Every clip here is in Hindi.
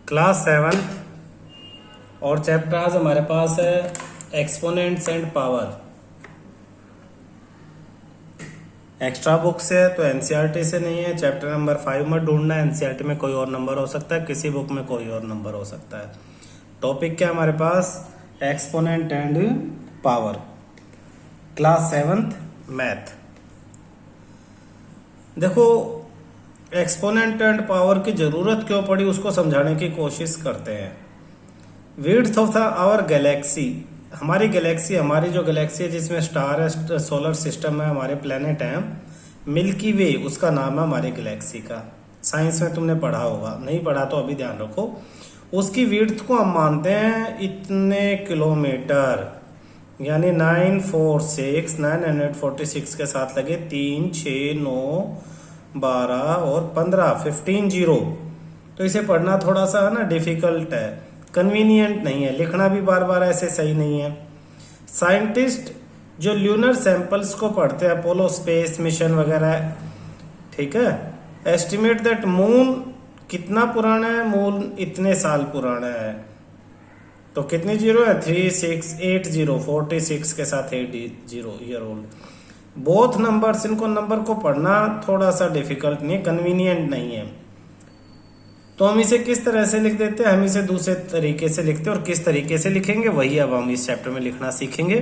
क्लास 7 और चैप्टर आज हमारे पास है exponents and power. Extra book से है तो एनसीईआरटी से नहीं है। चैप्टर नंबर 5 मत ढूंढना, एनसीईआरटी में कोई और नंबर हो सकता है, किसी बुक में कोई और नंबर हो सकता है। टॉपिक क्या हमारे पास? Exponent and power, class 7 math. देखो, एक्सपोनेंट एंड पावर की जरूरत क्यों पड़ी उसको समझाने की कोशिश करते हैं। Width of the our galaxy, हमारी गैलेक्सी, हमारी जो गैलेक्सी है जिसमें स्टार है, सोलर सिस्टम है, हमारे प्लेनेट हैं, मिल्की वे उसका नाम है हमारी गैलेक्सी का। साइंस में तुमने पढ़ा होगा, नहीं पढ़ा तो अभी ध्यान रखो। उसकी विड्थ को हम मानते हैं इतने किलोमीटर, यानी 946 के साथ लगे 3, 6, 9, 12 और 15, 15 जीरो। तो इसे पढ़ना थोड़ा सा ना डिफिकल्ट है, कन्वीनियंट नहीं है, लिखना भी बार बार ऐसे सही नहीं है। साइंटिस्ट जो ल्यूनर सैंपल्स को पढ़ते हैं, अपोलो स्पेस मिशन वगैरह, ठीक है, एस्टिमेट दैट मून कितना पुराना है, मून इतने साल पुराना है। तो कितनी जीरो है? 3680, 46 के साथ 80 ईयर ओल्ड। बोथ नंबर्स, इनको नंबर को पढ़ना थोड़ा सा डिफिकल्ट नहीं, कन्वीनियंट नहीं है। तो हम इसे किस तरह से लिख देते हैं? हम इसे दूसरे तरीके से लिखते हैं, और किस तरीके से लिखेंगे वही अब हम इस चैप्टर में लिखना सीखेंगे।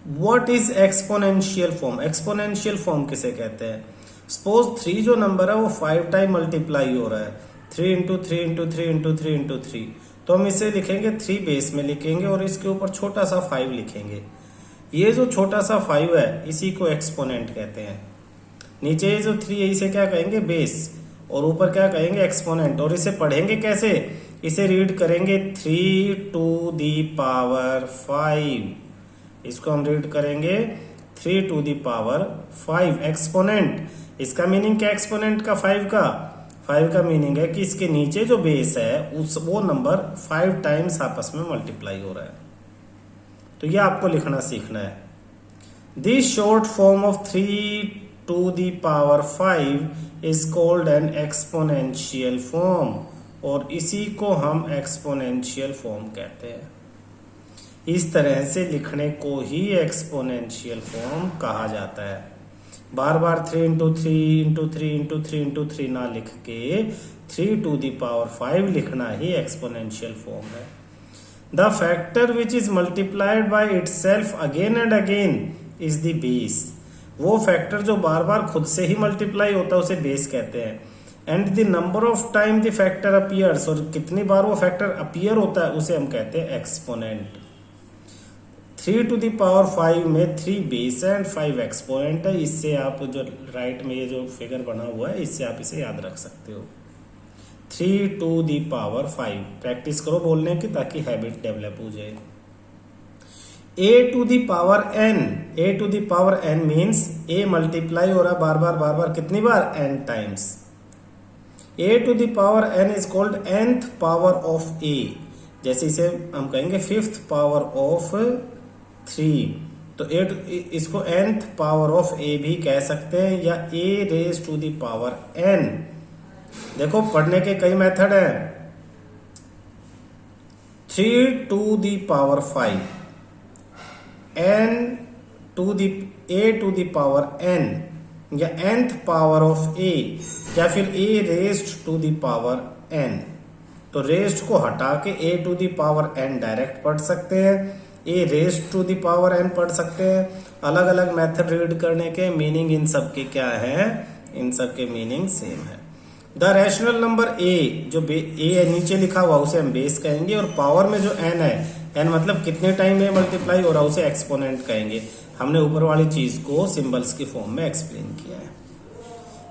What is exponential form? Exponential form किसे कहते हैं? सपोज 3 जो नंबर है वो 5 टाइम मल्टीप्लाई हो रहा है, 3 इंटू 3 इंटू 3 इंटू 3 इंटू 3। तो हम इसे लिखेंगे 3 बेस में लिखेंगे और इसके ऊपर छोटा सा 5 लिखेंगे। ये जो छोटा सा 5 है इसी को एक्सपोनेंट कहते हैं। नीचे ये जो 3 है इसे क्या कहेंगे? बेस, और ऊपर क्या कहेंगे? एक्सपोनेंट। और इसे पढ़ेंगे कैसे? इसे रीड करेंगे 3 टू दी पावर 5। इसको हम रीड करेंगे 3 टू दी पावर 5 एक्सपोनेंट। इसका मीनिंग क्या? एक्सपोनेंट का 5 का मीनिंग है कि इसके नीचे जो बेस है वो नंबर 5 टाइम्स आपस में मल्टीप्लाई हो रहा है। तो ये आपको लिखना सीखना है। This short form of 3 to the power 5 is called an exponential form, और इसी को हम एक्सपोनेंशियल फॉर्म कहते हैं। इस तरह से लिखने को ही एक्सपोनेंशियल फॉर्म कहा जाता है। बार बार 3 इंटू 3 इंटू 3 इंटू 3 इंटू 3 ना लिख के 3 टू दी पावर 5 लिखना ही एक्सपोनेंशियल फॉर्म है। The factor which is multiplied by itself again and again is the base. वो फैक्टर जो बार बार खुद से ही मल्टीप्लाई होता है उसे बेस कहते हैं। And the number of time the factor appears, और कितनी बार वो फैक्टर अपीयर होता है उसे हम कहते हैं एक्सपोनेंट। 3 टू दी पावर 5 में 3 बेस है एंड 5 एक्सपोनेंट है। इससे आप जो राइट में ये जो फिगर बना हुआ है इससे आप इसे याद रख सकते हो। 3 टू दी पावर 5 प्रैक्टिस करो बोलने की ताकि हैबिट डेवलप हो जाए। a to the power n, a to the power n means a multiply हो रहा है बार बार कितनी बार? n times. a to the power n is called nth power of a। जैसे इसे हम कहेंगे 5th पावर ऑफ 3, तो इसको nth पावर ऑफ a भी कह सकते हैं, या a raise to the power n। देखो पढ़ने के कई मेथड हैं। 3 to the power 5, n to the a to the power n, या nth पावर ऑफ a, या फिर a raised to the power n। तो रेज्ड को हटा के a to the power n direct पढ़ सकते हैं, a raised to the power n पढ़ सकते हैं। अलग अलग मेथड रीड करने के मीनिंग इन सब के क्या है? इन सब के मीनिंग सेम है। द रैशनल नंबर a, जो a नीचे लिखा हुआ उसे हम बेस कहेंगे, और पावर में जो n है, n मतलब कितने टाइम में मल्टीप्लाई हो रहा है उसे एक्सपोनेंट कहेंगे। हमने ऊपर वाली चीज को सिंबल्स की फॉर्म में एक्सप्लेन किया है।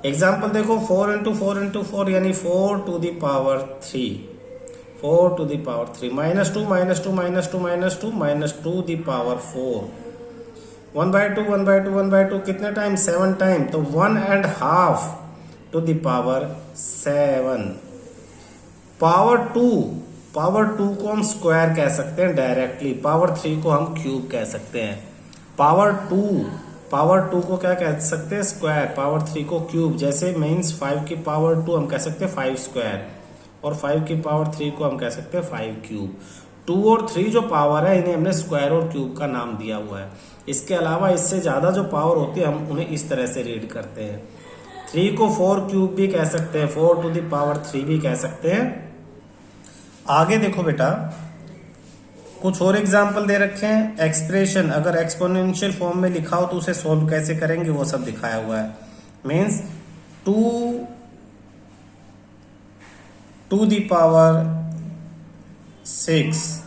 एग्जाम्पल देखो, 4 इंटू 4 इंटू 4 यानी 4 to the power 3, 4 to the power 3, -2 -2 -2 -2 -2 the power 4, 1/2 1/2 1/2 कितने टाइम? 7 टाइम। तो 1.5 टू दी पावर 7। पावर 2 को हम स्क्वायर कह सकते हैं डायरेक्टली, पावर 3 को हम क्यूब कह सकते हैं। पावर 2 को क्या कह सकते हैं? स्क्वायर। पावर 3 को क्यूब। जैसे मीन्स 5 की पावर 2 हम कह सकते हैं 5 स्क्वायर। और 5 की पावर 3 को हम कह सकते हैं 5 क्यूब। 2 और 3 जो पावर है इन्हें हमने स्क्वायर और क्यूब का नाम दिया हुआ है। इसके अलावा इससे ज़्यादा जो पावर होती है हम उन्हें इस तरह से रीड करते हैं। 3 को 4 क्यूब भी कह सकते हैं, 4 टू द पावर 3 भी कह सकते हैं। आगे देखो बेटा, कुछ और एग्जाम्पल दे रखे हैं। एक्सप्रेशन अगर एक्सपोनेंशियल फॉर्म में लिखा हो तो उसे सॉल्व कैसे करेंगे वो सब दिखाया हुआ है। Means 2 to the power 6,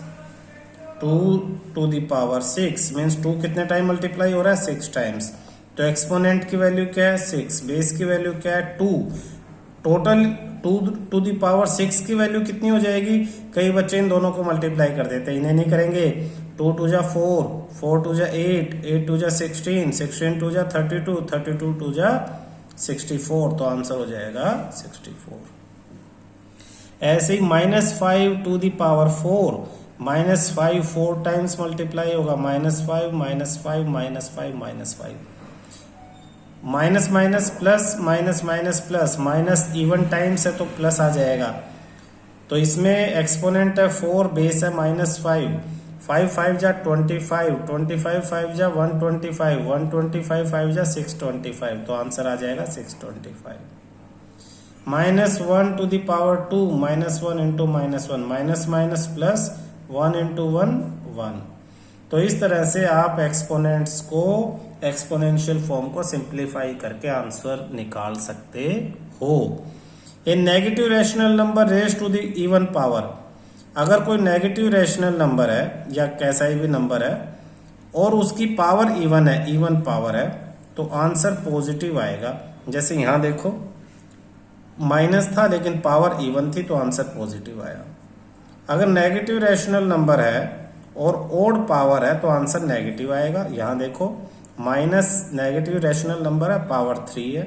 2 to the power 6 means 2 कितने टाइम मल्टीप्लाई हो रहा है, 6 टाइम्स। तो एक्सपोनेंट की वैल्यू क्या है, 6। बेस की वैल्यू क्या है, 2। टोटल 2 टू द पावर 6 की वैल्यू कितनी हो जाएगी। कई बच्चे इन दोनों को मल्टीप्लाई कर देते हैं, इन्हें नहीं करेंगे। 2 टू जा 4, 4 टू जा 8, 8 टू जा 16, 16 टू जा 32, 32 टू जा 64। तो आंसर हो जाएगा 64। ऐसे ही -5 to the power 4, -5 4 times multiply होगा, -5 -5 -5 -5। Minus minus plus, minus minus plus, minus even times है तो प्लस आ जाएगा। तो इसमें एक्सपोनेंट है 4, बेस है -5, 5 5 जा 25, 25 5 जा 125, 125 5 जा 625। तो आंसर आ जाएगा 625। -1 to the power 2, -1 into -1, minus minus plus, 1 into 1 1। तो इस तरह से आप एक्सपोनेंट्स को, एक्सपोनेंशियल फॉर्म को सिंप्लीफाई करके आंसर निकाल सकते हो। A negative rational number raise to the even power, अगर कोई नेगेटिव रैशनल नंबर है या कैसा ही भी नंबर है और उसकी पावर इवन है, इवन पावर है, तो आंसर पॉजिटिव आएगा। जैसे यहां देखो माइनस था लेकिन पावर इवन थी तो आंसर पॉजिटिव आया। अगर नेगेटिव रैशनल नंबर है और ओड पावर है तो आंसर नेगेटिव आएगा। यहां देखो माइनस नेगेटिव रैशनल नंबर है, पावर 3 है।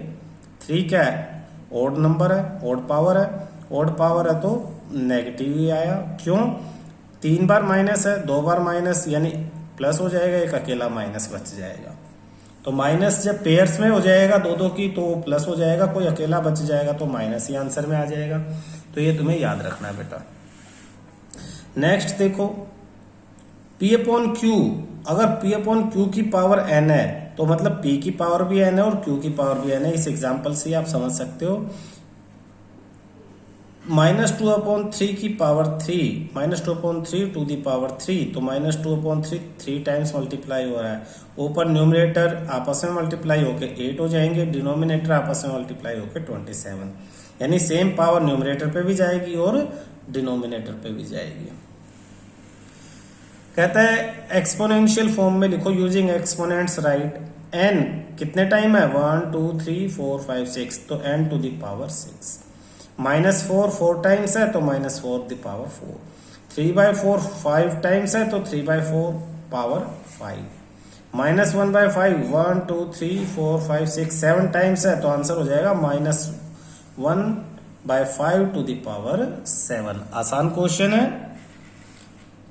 3 क्या है, ओड नंबर है, ओड पावर है। ओड पावर है तो नेगेटिव ही आया। क्यों, 3 बार माइनस है, 2 बार माइनस यानी प्लस हो जाएगा, एक अकेला माइनस बच जाएगा। तो माइनस जब पेयर्स में हो जाएगा दो दो की तो प्लस हो जाएगा, कोई अकेला बच जाएगा तो माइनस ही आंसर में आ जाएगा। तो ये तुम्हें याद रखना है बेटा। नेक्स्ट देखो P अपॉन Q, अगर P अपॉन Q की पावर n है तो मतलब P की पावर भी n है और Q की पावर भी n है। इस एग्जांपल से आप समझ सकते हो। -2 अपॉन 3 की power 3, -2 upon 3 to the power 3, तो -2 अपॉन 3 टाइम्स मल्टीप्लाई हो रहा है। ऊपर न्यूमरेटर आपस में मल्टीप्लाई होके 8 हो जाएंगे, डिनोमिनेटर आपस में मल्टीप्लाई होके 27, यानी सेम पावर न्यूमरेटर पे भी जाएगी और डिनोमिनेटर पे भी जाएगी। कहता है एक्सपोनेंशियल फॉर्म में लिखो यूजिंग एक्सपोनेंट्स राइट n कितने टाइम है, 1 2 3 4 5 6, तो n to the power 6। -4 4 times है तो -4 द पावर 4। 3/4 5 टाइम्स है तो 3/4 पावर 5। -1/5 1 2 3 4 5 6 7 टाइम्स है तो आंसर हो जाएगा -1/5 टू द पावर 7। आसान क्वेश्चन है।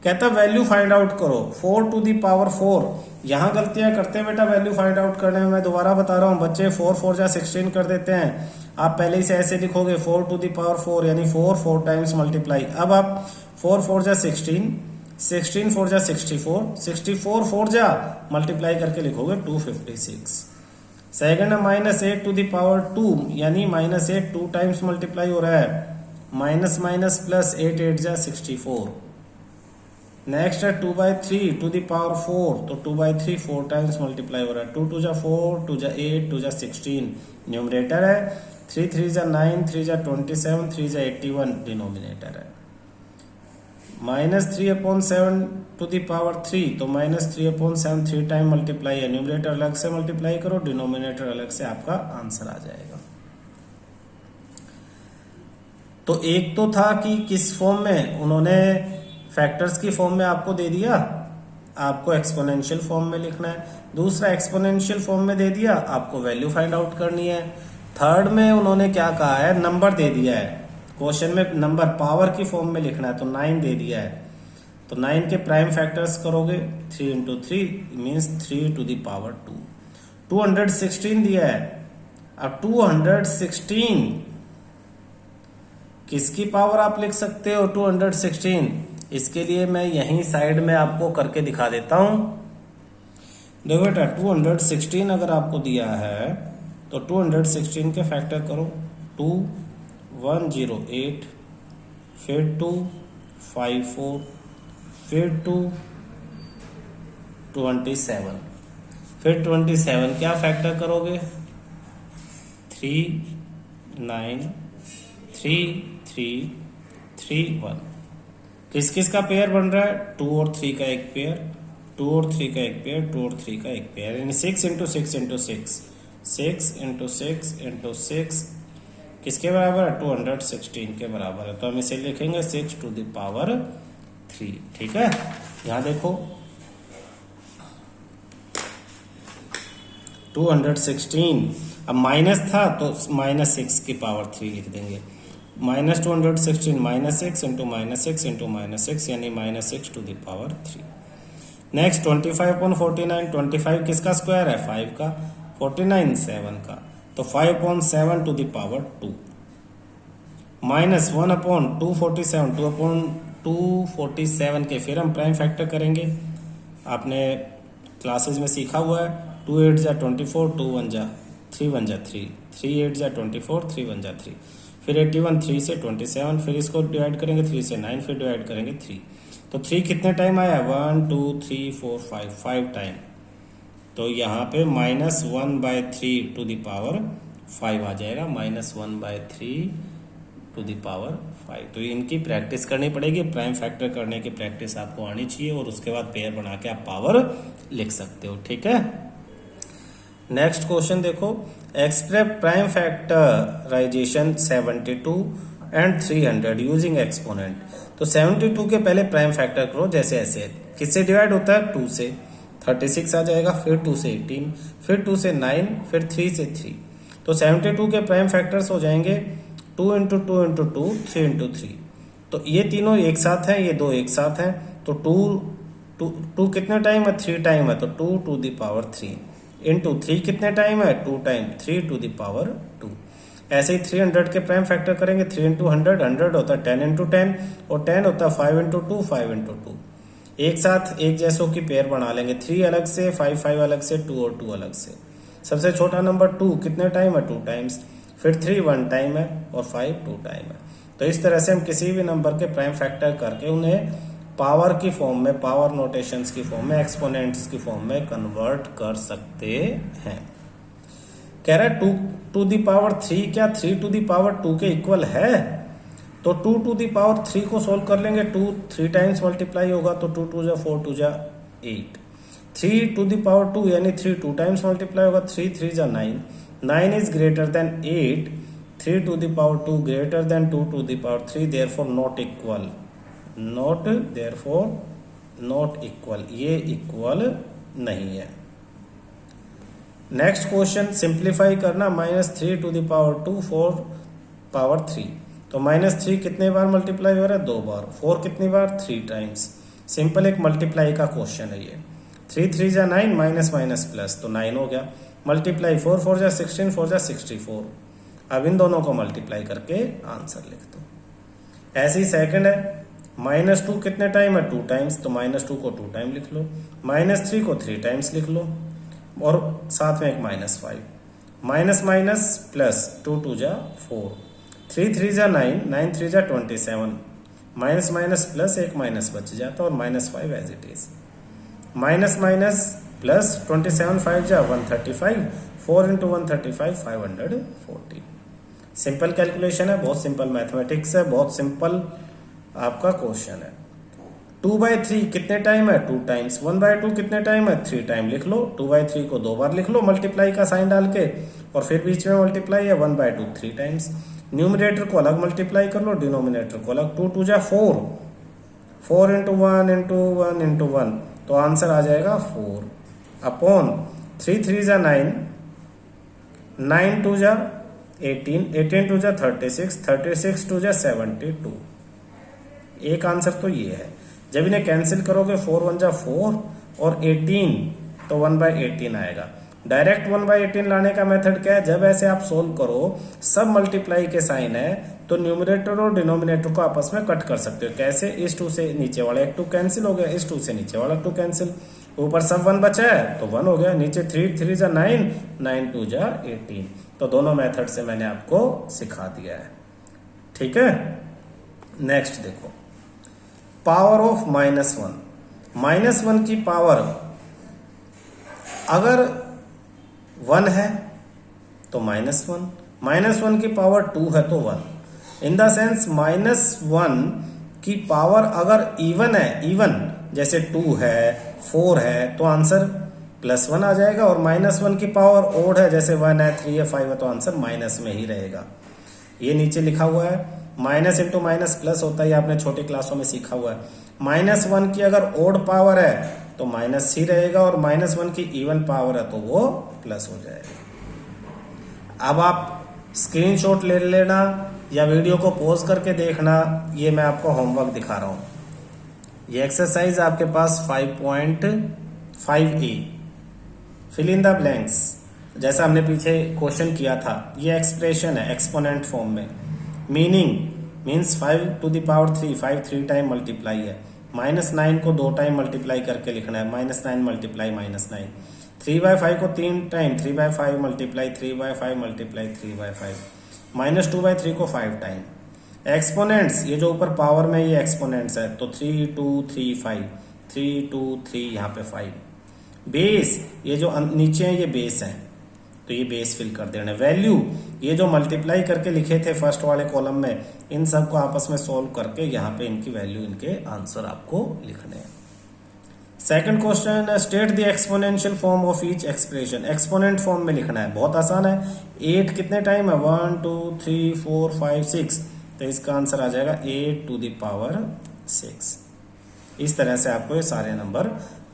कहता वैल्यू फाइंड आउट करो 4 टू दी पावर 4। यहां गलतियां करते हैं बेटा वैल्यू फाइंड आउट करने में। मैं दोबारा बता रहा हूं, बच्चे 4 4 जा 16 कर देते हैं। आप पहले ही से ऐसे लिखोगे 4 टू दी पावर 4 यानी 4 टाइम्स मल्टीप्लाई। अब आप 4 4 जा 16, 16 4 जा 64, 64 4 जा मल्टीप्लाई करके लिखोगे 256। सेकंड है -8 टू दी पावर 2 यानी -8 2 टाइम्स मल्टीप्लाई हो रहा है। माइनस माइनस प्लस 8 8 जा 64। नेक्स्ट है 2/3 टू दी पावर 4, तो 2/3 4 टाइम्स मल्टीप्लाई हो रहा है। 2 2 जा 4, 2 जा 8, 2 जा 16 न्यूमरेटर है। 3 3 जा 9, 3 जा 27, 3 जा 81 डिनोमिनेटर है। -3/7 टू दी पावर 3, तो -3/7 3 टाइम मल्टीप्लाई है। न्यूमरेटर अलग से मल्टीप्लाई करो, डिनोमिनेटर अलग से, आपका आंसर आ जाएगा। तो एक तो था कि किस फॉर्म में, उन्होंने फैक्टर्स की फॉर्म में आपको दे दिया, आपको एक्सपोनेंशियल फॉर्म में लिखना है। दूसरा एक्सपोनेंशियल फॉर्म में दे दिया, आपको वैल्यू फाइंड आउट करनी है। थर्ड में उन्होंने क्या कहा है, नंबर दे दिया है। क्वेश्चन में नंबर पावर की फॉर्म में लिखना है तो 9 दे दिया है। तो 9 के प्राइम फैक्टर्स करोगे 3 into 3 means 3 to the power 2। 216 दिया है। अब 216 किसकी पावर आप लिख सकते हो 216? इसके लिए मैं यहीं साइड में आपको करके दिखा देता हूं। देखो बेटा 216 अगर आपको दिया है तो 216 के फैक्टर करो। 2 108, फिर 2 54, फिर 2 27, फिर 27 क्या फैक्टर करोगे? 3 9 3 3 3 1। किस किस का पेयर बन रहा है? 2 और 3 का एक पेयर, 2 और 3 का एक पेयर, 2 और 3 का एक पेयर, यानी 6 इंटू 6 इंटू 6, 6 इंटू 6 इंटू 6 किसके बराबर है? 216 के बराबर है। तो हम इसे लिखेंगे 6 टू द पावर 3। ठीक है, यहां देखो 216, अब माइनस था तो -6 की पावर 3 लिख देंगे। -216 -6 इंटू -6 इंटू -6 यानी -6 टू द पावर 3। नेक्स्ट 25/49, 25 किसका स्क्वायर है? 5 का, 49 7 का, तो 5/7 टू द पावर 2। -1/247, 2/247 के फिर हम प्राइम फैक्टर करेंगे। आपने क्लासेस में सीखा हुआ है, 2 8 जा 24, 2 1 जा 3 1 जा 3, 3 8 जा 24, 3 1 जा 3, फिर 81 3 से 27, फिर इसको डिवाइड करेंगे 3 से 9, फिर डिवाइड करेंगे 3। तो 3 कितने टाइम आया? 1 2 3 4 5 टाइम। तो यहाँ पे -1/3 टू द पावर 5 आ जाएगा, -1/3 टू द पावर 5। तो इनकी प्रैक्टिस करनी पड़ेगी। प्राइम फैक्टर करने की प्रैक्टिस आपको आनी चाहिए और उसके बाद पेयर बना के आप पावर लिख सकते हो। ठीक है, नेक्स्ट क्वेश्चन देखो, express prime factorization 72 and 300 using exponent. तो 72 के पहले प्राइम फैक्टर करो, जैसे ऐसे। किससे डिवाइड होता है? 2 से, 36 आ जाएगा, फिर 2 से 18, फिर 2 से 9, फिर 3 से 3। तो 72 के प्राइम फैक्टर्स हो जाएंगे 2 इंटू 2 इंटू 2, 3 इंटू 3। तो ये तीनों एक साथ हैं, ये दो एक साथ हैं, तो 2 कितने टाइम है? 3 टाइम है, तो 2 टू द पावर 3 इंटू 3 कितने टाइम है? 2 टाइम, 3 टू द पावर 2। ऐसे ही 300 के प्राइम फैक्टर करेंगे, 3 इंटू 100, 100 होता है 10 इंटू 10, और 10 होता है 5 इंटू 2, 5 इंटू 2। एक साथ एक जैसों की पेयर बना लेंगे, 3 अलग से, 5 5 अलग से, 2 और 2 अलग से। सबसे छोटा नंबर 2 कितने टाइम है? 2 टाइम्स, फिर 3 1 टाइम है, और 5 2 टाइम है। तो इस तरह से हम किसी भी नंबर के प्राइम फैक्टर करके उन्हें पावर की फॉर्म में, पावर नोटेशंस की फॉर्म में, एक्सपोनेंट्स की फॉर्म में कन्वर्ट कर सकते हैं। कह रहा है 2 टू द पावर 3 क्या 3 टू द पावर 2 के इक्वल है? तो 2 टू द पावर 3 को सोल्व कर लेंगे। 2 3 टाइम्स मल्टीप्लाई होगा, तो 2 2 जा 4, 2 जा 8। 3 टू द पावर 2 यानी 3 2 टाइम्स मल्टीप्लाई होगा, 3 3 जा 9, 9 is greater than 8, 3 to the power 2 greater than 2 to the power 3, therefore not equal, not equal, ये इक्वल नहीं है। नेक्स्ट क्वेश्चन सिंप्लीफाई करना, -3 टू द पावर 2 4 पावर 3। तो -3 कितने बार मल्टीप्लाई हो रहा है? 2 बार। 4 कितनी बार? 3 टाइम्स। सिंपल एक मल्टीप्लाई का क्वेश्चन है ये। 3 3 जा 9, माइनस माइनस प्लस, तो 9 हो गया। मल्टीप्लाई 4 4 जा 16, 4 जा 64। अब इन दोनों को मल्टीप्लाई करके आंसर लिख दो। ऐसे ही सेकंड है, -2 कितने टाइम है? 2 टाइम्स, तो -2 को 2 टाइम लिख लो, -3 को 3 टाइम्स लिख लो, और साथ में एक -5। माइनस माइनस प्लस, 2 2 जा 4, 3 3 जा 9, 9 3 जा 27, माइनस माइनस प्लस, एक माइनस बच जाता और -5 as it is. Minus minus plus, 27 5 जा 135, 4 इंटू 135 540। सिंपल कैलकुलेशन है, बहुत सिंपल मैथमेटिक्स है, बहुत सिंपल आपका क्वेश्चन है। 2/3 कितने टाइम है? 2 टाइम्स। 1/2 कितने टाइम है? 3 टाइम लिख लो। 2/3 को 2 बार लिख लो मल्टीप्लाई का साइन डाल के, और फिर बीच में मल्टीप्लाई है 1/2 3 टाइम्स। न्यूमिनेटर को अलग मल्टीप्लाई कर लो, डिनोमिनेटर को अलग। 2 2 जा 4, 4 इंटू 1 इंटू 1 इंटू 1, तो आंसर आ जाएगा 4 अपॉन 3 3 जा 9, 9 2 जा 18, 18 2 जा 36, 36 2 जा 72। एक आंसर तो ये है। जब इन्हें कैंसिल करोगे 4 1 जा 4 और 18, तो 1/18 आएगा। डायरेक्ट 1/18 लाने का मेथड क्या है, जब ऐसे आप सोल्व करो, सब मल्टीप्लाई के साइन है तो न्यूमरेटर और डिनोमिनेटर को आपस में कट कर सकते हो। कैसे, इस 2 से नीचे वाला एक 2 कैंसिल हो गया, इस 2 से नीचे वाला 2 कैंसिल, ऊपर सब 1 बचा है तो 1 हो गया, नीचे 3 3 जा 9, 9 2 जा 18। तो दोनों मेथड से मैंने आपको सिखा दिया है। ठीक है, नेक्स्ट देखो, पावर ऑफ -1। -1 की पावर अगर 1 है तो -1, -1 की पावर 2 है तो 1। इन द सेंस -1 की पावर अगर इवन है, इवन जैसे 2 है 4 है तो आंसर +1 आ जाएगा, और -1 की पावर ओड है जैसे 1 है 3 है 5 है तो आंसर माइनस में ही रहेगा। ये नीचे लिखा हुआ है, माइनस इंटू माइनस प्लस होता है, आपने छोटे क्लासों में सीखा हुआ है। -1 की अगर ओड पावर है तो माइनस ही रहेगा, और -1 की इवन पावर है तो वो प्लस हो जाएगा। अब आप स्क्रीनशॉट ले लेना या वीडियो को पॉज करके देखना, ये मैं आपको होमवर्क दिखा रहा हूं। ये एक्सरसाइज आपके पास 5.5e, fill in the blanks, जैसा हमने पीछे क्वेश्चन किया था। ये एक्सप्रेशन है एक्सपोनेंट फॉर्म में। Means 5 to the power 3, 5 3 time multiply है। -9 को 2 टाइम मल्टीप्लाई करके लिखना है, -9 मल्टीप्लाई -9। 3/5 को 3 टाइम, 3/5 मल्टीप्लाई 3/5 मल्टीप्लाई 3/5। -2/3 को 5 टाइम। एक्सपोनेंट्स, ये जो ऊपर पावर में ये एक्सपोनेंट्स है तो 3 2 3 5, 3 2 3 यहाँ पे 5। बेस, ये जो नीचे है ये बेस है तो ये बेस फिल कर देना। वैल्यू, ये जो मल्टीप्लाई करके लिखे थे फर्स्ट वाले कॉलम में, इन सब को आपस में सोल्व करके यहाँ पे इनकी वैल्यू, इनके आंसर आपको लिखने हैं। Second question, state the exponential form of each expression. Exponent form में लिखना है, बहुत आसान है। 8 कितने टाइम है, 1 2 3 4 5 6, तो इसका आंसर आ जाएगा 8 टू द पावर 6। इस तरह से आपको ये सारे नंबर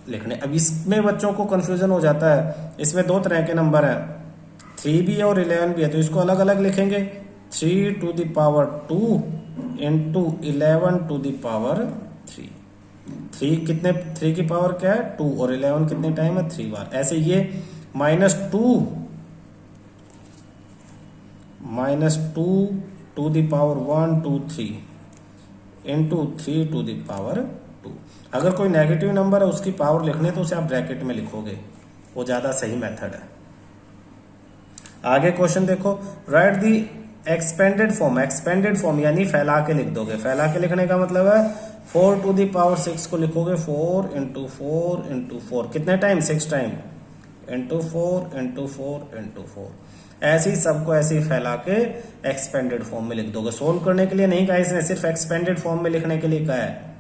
लिखने। अब इसमें बच्चों को कंफ्यूजन हो जाता है, इसमें 2 तरह के नंबर है, 3 भी है और 11 भी है, तो इसको अलग अलग लिखेंगे। 3 to the power 2 into 11 to the power 3। 3 कितने, 3 की पावर क्या है 2, और 11 कितने टाइम है 3 बार। ऐसे ये -2 to the power 1 2 3 into 3 to the power 2। अगर कोई नेगेटिव नंबर है उसकी पावर लिखने तो उसे आप ब्रैकेट में लिखोगे, वो ज्यादा सही मेथड है। आगे क्वेश्चन देखो, राइट दी एक्सपेंडेड फॉर्म। एक्सपेंडेड फॉर्म यानी फैला के लिख दोगे। फैला के लिखने का मतलब है 4 टू द पावर 6 को लिखोगे 4 इंटू 4 इंटू 4, कितने time 6 time, into 4 into 4 into 4। ऐसे ही सबको ऐसे ही फैला के एक्सपेंडेड फॉर्म में लिख दोगे। सोल्व करने के लिए नहीं कहा इसने, सिर्फ एक्सपेंडेड फॉर्म में लिखने के लिए कहा है।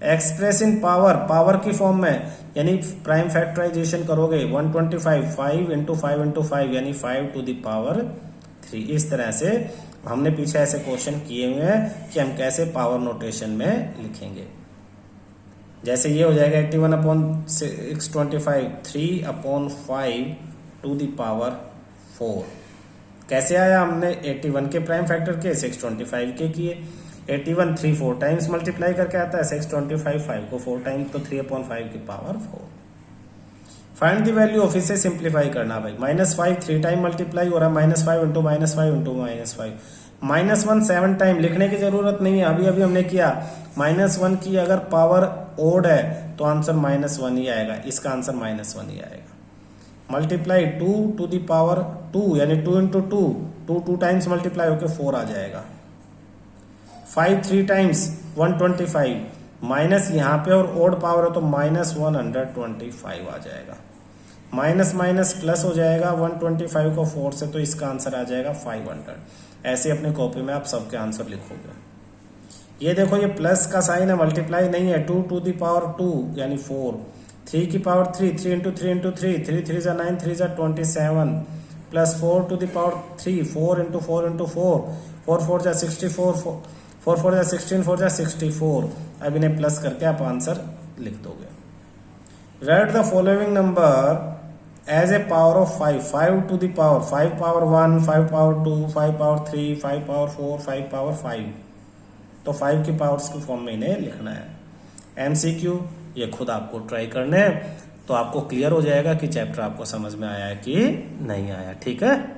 एक्सप्रेस इन पावर, पावर की फॉर्म में, यानी प्राइम फैक्टराइजेशन करोगे 125 5 इंटू 5 इंटू 5 यानी 5 टू द पावर 3। इस तरह से हमने पीछे ऐसे क्वेश्चन किए हुए हैं कि हम कैसे पावर नोटेशन में लिखेंगे। जैसे ये हो जाएगा 81/625, 3/5 टू द पावर 4। कैसे आया, हमने 81 के प्राइम फैक्टर के 625 के किए। 81 3 4 टाइम्स मल्टीप्लाई करके आता है, 625 5 को 4 टाइम तो 3/5 की power 4। Find the value of, इसे सिंप्लीफाई करना भाई। -5 3 टाइम मल्टीप्लाई हो रहा है, -5 इंटू -5 इंटू -5। -1 7 टाइम, लिखने की जरूरत नहीं है, अभी अभी हमने किया। -1 की अगर पावर ओड है तो आंसर -1 ही आएगा, इसका आंसर -1 ही आएगा। मल्टीप्लाई 2 टू द पावर 2 यानी 2 इंटू 2 टाइम्स मल्टीप्लाई होकर 4 आ जाएगा। 5 3 टाइम्स 125, माइनस यहाँ पे और ओड पावर है तो -125 आ जाएगा। माइनस माइनस प्लस हो जाएगा 125 को 4 से, तो इसका आंसर आ जाएगा 500। ऐसे अपनी कॉपी में आप सबके आंसर लिखोगे। ये देखो ये प्लस का साइन है, मल्टीप्लाई नहीं है। 2 टू द पावर 2 यानी 4, 3 की पावर 3, 3 इंटू 3 इंटू 3, 3 3 जा 9, 3 जा 27 plus 4 to the power 3, 4 into 4 into 4, 4 4 जा 64, 4 4 जा 16, 4 जा 64। अब इन्हें प्लस करके आप आंसर लिख दोगे। Write the following number as a power of 5, 5 to the power 5 power 1, 5 power 2, 5 power 3, 5 power 4, 5 power 5। तो 5 की पावर्स की फॉर्म में इन्हें लिखना है। MCQ ये खुद आपको ट्राई करने हैं। तो आपको क्लियर हो जाएगा कि चैप्टर आपको समझ में आया है कि नहीं आया। ठीक है।